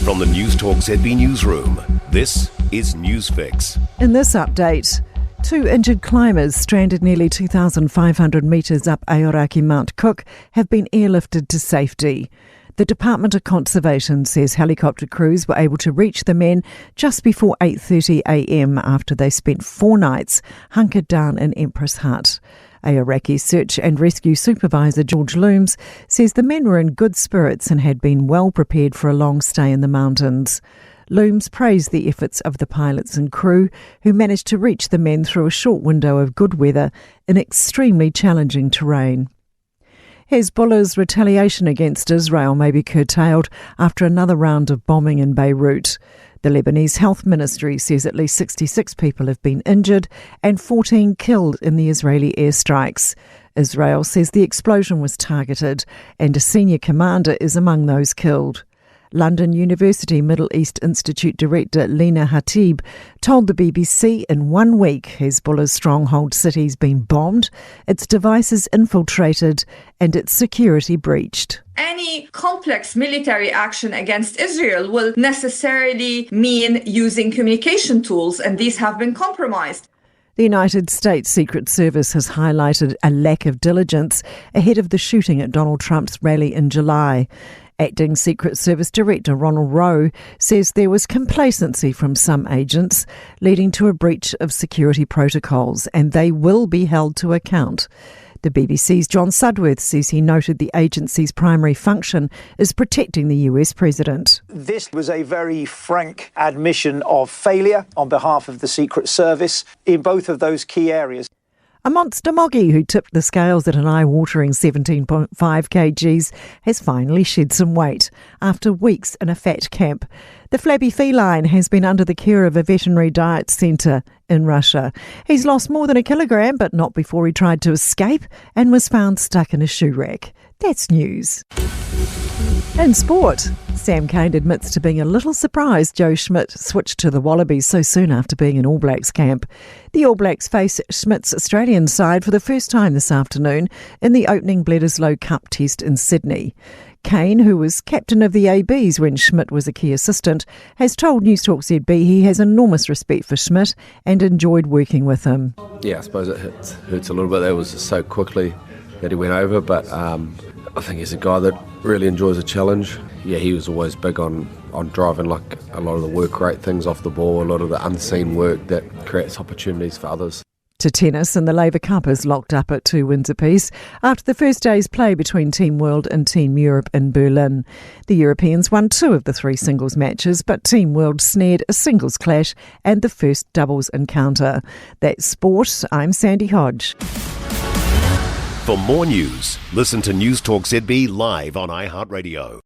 From the Newstalk ZB newsroom, this is Newsfix. In this update, 2 injured climbers stranded nearly 2,500 metres up Aoraki Mount Cook have been airlifted to safety. The Department of Conservation says helicopter crews were able to reach the men just before 8:30 a.m. after they spent 4 nights hunkered down in Empress Hut. Aoraki Search and Rescue Supervisor George Looms says the men were in good spirits and had been well prepared for a long stay in the mountains. Looms praised the efforts of the pilots and crew who managed to reach the men through a short window of good weather in extremely challenging terrain. Hezbollah's retaliation against Israel may be curtailed after another round of bombing in Beirut. The Lebanese Health Ministry says at least 66 people have been injured and 14 killed in the Israeli airstrikes. Israel says the explosion was targeted and a senior commander is among those killed. London University Middle East Institute Director Lena Hatib told the BBC in 1 week Hezbollah's stronghold city's been bombed, its devices infiltrated and its security breached. Any complex military action against Israel will necessarily mean using communication tools, and these have been compromised. The United States Secret Service has highlighted a lack of diligence ahead of the shooting at Donald Trump's rally in July. Acting Secret Service Director Ronald Rowe says there was complacency from some agents, leading to a breach of security protocols, and they will be held to account. The BBC's John Sudworth says he noted the agency's primary function is protecting the US president. This was a very frank admission of failure on behalf of the Secret Service in both of those key areas. A monster moggy who tipped the scales at an eye-watering 17.5 kgs has finally shed some weight after weeks in a fat camp. The flabby feline has been under the care of a veterinary diet centre in Russia. He's lost more than a kilogram, but not before he tried to escape and was found stuck in a shoe rack. That's news. In sport, Sam Cane admits to being a little surprised Joe Schmidt switched to the Wallabies so soon after being in All Blacks camp. The All Blacks face Schmidt's Australian side for the first time this afternoon in the opening Bledisloe Cup test in Sydney. Cane, who was captain of the ABs when Schmidt was a key assistant, has told Newstalk ZB he has enormous respect for Schmidt and enjoyed working with him. Yeah, I suppose it hurts a little bit. That was so quickly that he went over, but I think he's a guy that really enjoys a challenge. Yeah, he was always big on driving like a lot of the work rate things off the ball, a lot of the unseen work that creates opportunities for others. To tennis, and the Labour Cup is locked up at 2 wins apiece after the first day's play between Team World and Team Europe in Berlin. The Europeans won 2 of the 3 singles matches, but Team World snared a singles clash and the first doubles encounter. That's sport. I'm Sandy Hodge. For more news, listen to Newstalk ZB live on iHeartRadio.